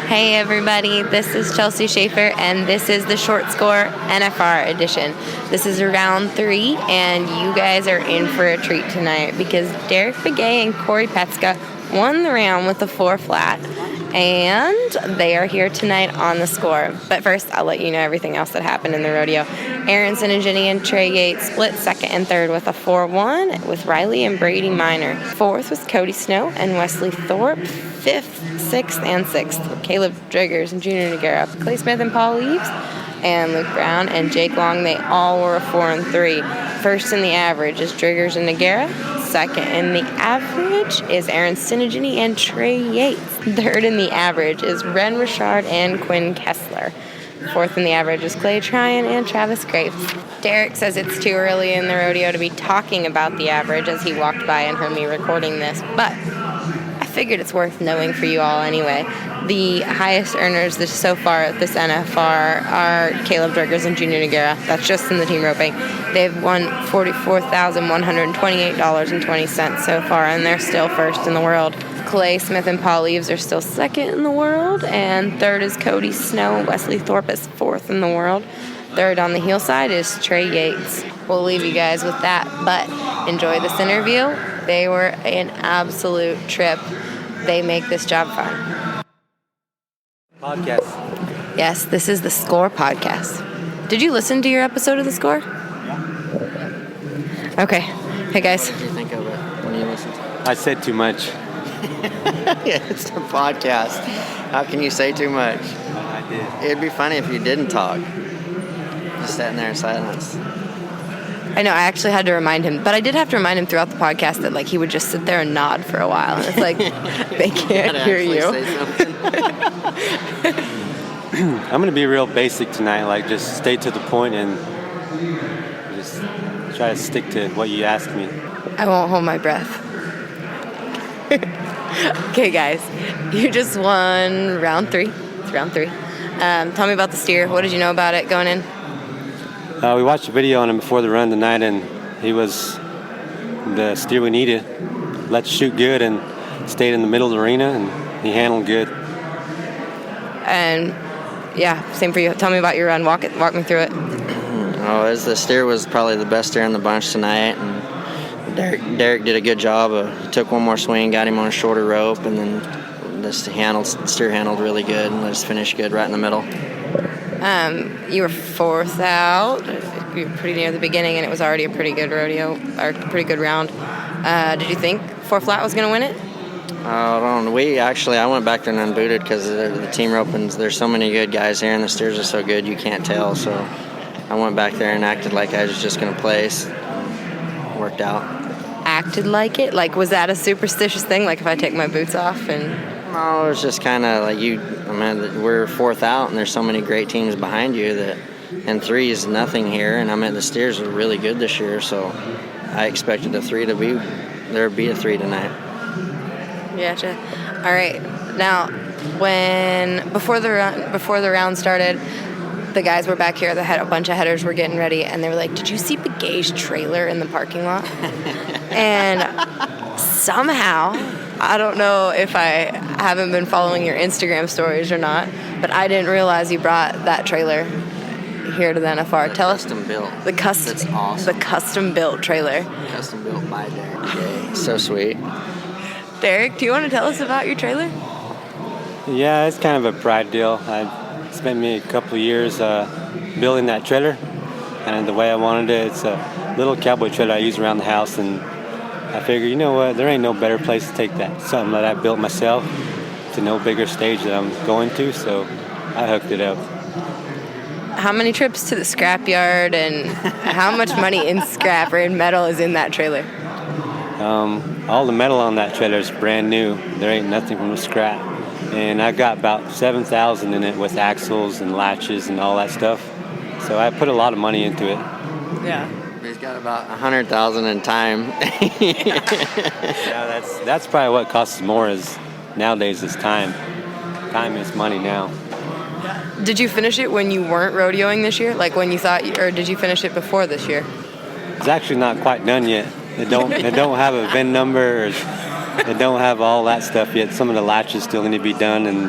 Hey everybody, this is Chelsea Schaefer and this is the Short Score NFR edition. This is round 3 and you guys are in for a treat tonight because Derrick, Begay, and Cory Petska won the round with a 4 flat and they are here tonight on the score. But first, I'll let you know everything else that happened in the rodeo. Aaron Sinigini and Trey Yates split second and third with a 4-1 with Riley and Brady Minor. Fourth was Cody Snow and Wesley Thorpe. Fifth, 6th, and 6th, Caleb Driggers and Junior Noguera. Clay Smith and Paul Leaves, and Luke Brown and Jake Long, they all were a 4 and 3. First in the average is Driggers and Noguera. Second in the average is Aaron Sinigini and Trey Yates. Third in the average is Ren Richard and Quinn Kessler. Fourth in the average is Clay Tryon and Travis Graves. Derrick says it's too early in the rodeo to be talking about the average as he walked by and heard me recording this, but I figured it's worth knowing for you all anyway. The highest earners so far at this NFR are Caleb Driggers and Junior Noguera. That's just in the team roping. They've won $44,128.20 so far, and they're still first in the world. Clay Smith and Paul Leaves are still second in the world, and third is Cody Snow. Wesley Thorpe is fourth in the world. Third on the heel side is Trey Yates. We'll leave you guys with that, but enjoy this interview. They were an absolute trip. They make this job fun. Podcast. Yes, this is the Score podcast. Did you listen to your episode of the Score? Yeah. Okay. Hey guys. What did you think of it when you listened to it? I said too much. Yeah, it's a podcast. How can you say too much? I did. It'd be funny if you didn't talk. Just sitting there in silence. I know, I actually had to remind him, but I did have to remind him throughout the podcast that like he would just sit there and nod for a while. And it's like, they can't hear you. Say something. I'm going to be real basic tonight, like just stay to the point and just try to stick to what you asked me. I won't hold my breath. Okay, guys, you just won round 3. It's round 3. Tell me about the steer. What did you know about it going in? We watched a video on him before the run tonight, and he was the steer we needed. Let's shoot good and stayed in the middle of the arena, and he handled good. And yeah, same for you. Tell me about your run. Walk me through it. The steer was probably the best steer in the bunch tonight, and Derrick did a good job. He took one more swing, got him on a shorter rope, and then the steer handled really good, and let us finish good right in the middle. You were 4th out. You were pretty near the beginning, and it was already a pretty good rodeo, or pretty good round. Did you think 4 flat was going to win it? I don't know. I went back there and unbooted because the team ropings, there's so many good guys here, and the steers are so good you can't tell. So I went back there and acted like I was just going to place. Worked out. Acted like it? Like, was that a superstitious thing? Like, if I take my boots off and... No, it was just kind of like we're 4th out, and there's so many great teams behind you that, and 3 is nothing here. And the steers are really good this year, so I expected there'd be a 3 tonight. Gotcha. All right. Now, before the round started, the guys were back here. A bunch of headers were getting ready, and they were like, "Did you see Begay's trailer in the parking lot?" And somehow, I don't know if I haven't been following your Instagram stories or not, but I didn't realize you brought that trailer here to the NFR. Tell us. Custom built. That's awesome. The custom built trailer. Custom built by Derrick. Begay. So sweet. Derrick, do you want to tell us about your trailer? Yeah, it's kind of a pride deal. I spent me a couple of years building that trailer, and the way I wanted it, it's a little cowboy trailer I use around the house, and I figured, you know what, there ain't no better place to take something that I built myself to no bigger stage that I'm going to, so I hooked it up. How many trips to the scrapyard and how much money in scrap or in metal is in that trailer? All the metal on that trailer is brand new. There ain't nothing from the scrap. And I got about $7,000 in it with axles and latches and all that stuff. So I put a lot of money into it. Yeah. He's got about $100,000 in time. Yeah, that's probably what costs more nowadays is time. Time is money now. Did you finish it when you weren't rodeoing this year? Like when you thought, or did you finish it before this year? It's actually not quite done yet. It don't have a VIN number. It don't have all that stuff yet. Some of the latches still need to be done, and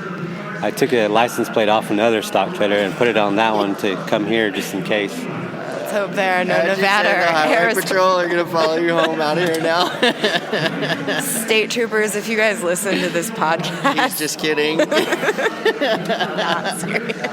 I took a license plate off another stock trailer and put it on that one to come here just in case. Let's hope there are no Nevada or Highway Arizona Patrol are gonna follow you home out of here now. state troopers. If you guys listen to this podcast, He's just kidding. not serious.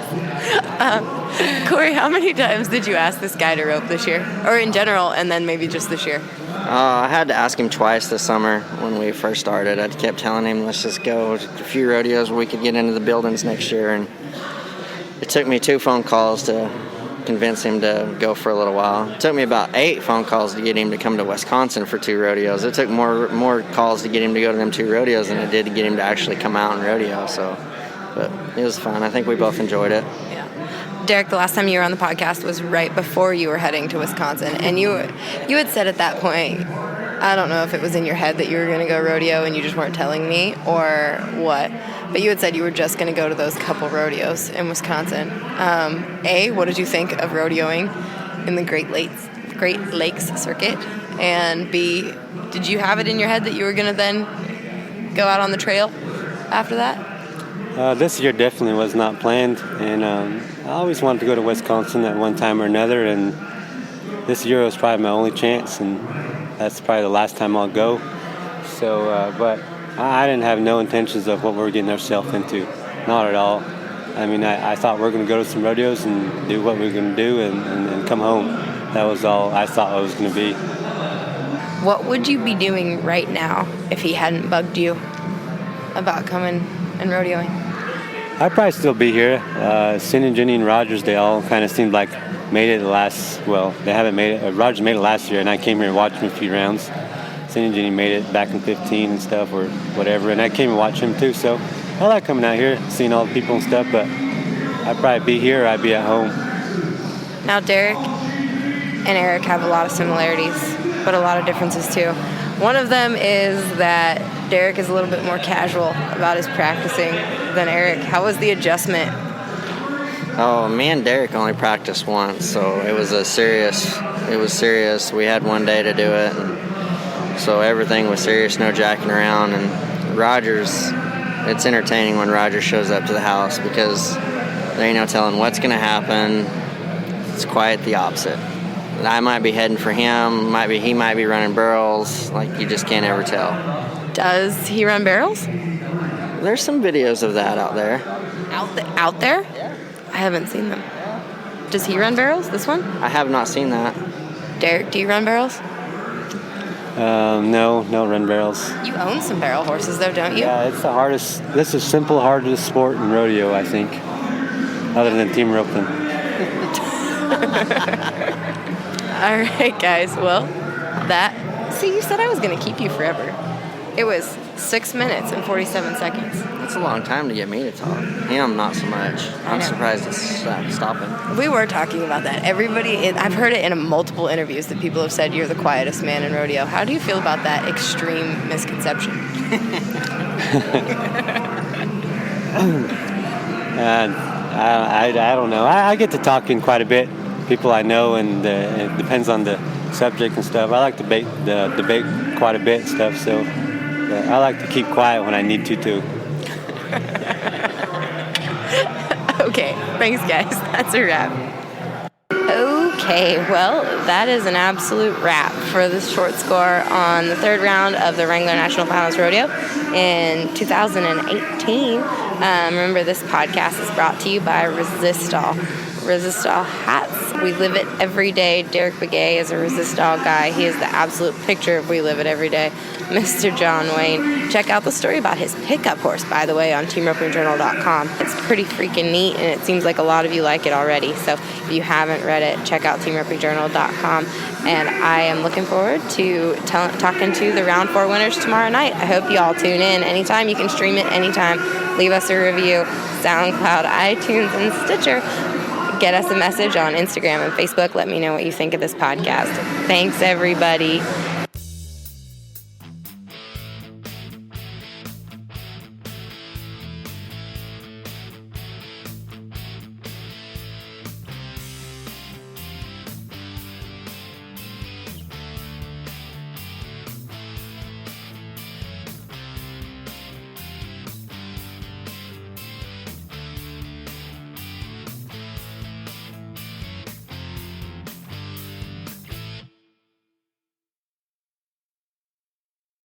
Cory, how many times did you ask this guy to rope this year, or in general, and then maybe just this year? I had to ask him twice this summer when we first started. I kept telling him, let's just go to a few rodeos where we could get into the buildings next year. And it took me 2 phone calls to convince him to go for a little while. It took me about 8 phone calls to get him to come to Wisconsin for 2 rodeos. It took more calls to get him to go to them 2 rodeos than it did to get him to actually come out and rodeo. But it was fun. I think we both enjoyed it. Yeah. Derrick, the last time you were on the podcast was right before you were heading to Wisconsin, and you had said at that point, I don't know if it was in your head that you were going to go rodeo and you just weren't telling me or what, but you had said you were just going to go to those couple rodeos in Wisconsin. A, what did you think of rodeoing in the Great Lakes circuit? And B, did you have it in your head that you were going to then go out on the trail after that? This year definitely was not planned, and I always wanted to go to Wisconsin at one time or another, and this year was probably my only chance, and that's probably the last time I'll go. So, but I didn't have no intentions of what we were getting ourselves into, not at all. I mean, I thought we were going to go to some rodeos and do what we were going to do and come home. That was all I thought it was going to be. What would you be doing right now if he hadn't bugged you about coming and rodeoing? I'd probably still be here. Sin and Jenny and Rogers, they all kind of seemed like made it they haven't made it. Rogers made it last year, and I came here and watched him a few rounds. Sin and Jenny made it back in 15 and stuff or whatever, and I came and watched him too. So I like coming out here, seeing all the people and stuff, but I'd probably be here or I'd be at home. Now, Derrick and Eric have a lot of similarities, but a lot of differences too. One of them is that Derrick is a little bit more casual about his practicing than Eric. How was the adjustment? Oh, me and Derrick only practiced once, so it was serious. We had one day to do it, and so everything was serious, no jacking around. And Rogers, it's entertaining when Rogers shows up to the house because there ain't no telling what's going to happen. It's quite the opposite. I might be heading for him, he might be running barrels, like you just can't ever tell. Does he run barrels? There's some videos of that out there. Out there? Yeah. I haven't seen them. Does he run barrels, this one? I have not seen that. Derrick, do you run barrels? No, run barrels. You own some barrel horses, though, don't you? Yeah, it's the hardest. This is hardest sport in rodeo, I think, other than team roping. All right, guys. Well, you said I was going to keep you forever. It was 6 minutes and 47 seconds. That's a long time to get me to talk. Him, not so much. I'm surprised it's stopping. We were talking about that. I've heard it in multiple interviews that people have said you're the quietest man in rodeo. How do you feel about that extreme misconception? I don't know. I get to talking quite a bit. People I know, and it depends on the subject and stuff. I like to debate quite a bit and stuff, so I like to keep quiet when I need to too. Okay, thanks guys. That's a wrap. Okay, well, that is an absolute wrap for this short score on the 3rd round of the Wrangler National Finals Rodeo in 2018. Remember, this podcast is brought to you by Resistol hats. We live it every day. Derrick Begay is a Resistol guy. He is the absolute picture of we live it every day. Mr. John Wayne. Check out the story about his pickup horse, by the way, on teamropingjournal.com. It's pretty freaking neat, and it seems like a lot of you like it already. So if you haven't read it, check out teamropingjournal.com. And I am looking forward to talking to the round 4 winners tomorrow night. I hope you all tune in anytime. You can stream it anytime. Leave us a review. SoundCloud, iTunes, and Stitcher. Get us a message on Instagram and Facebook. Let me know what you think of this podcast. Thanks, everybody.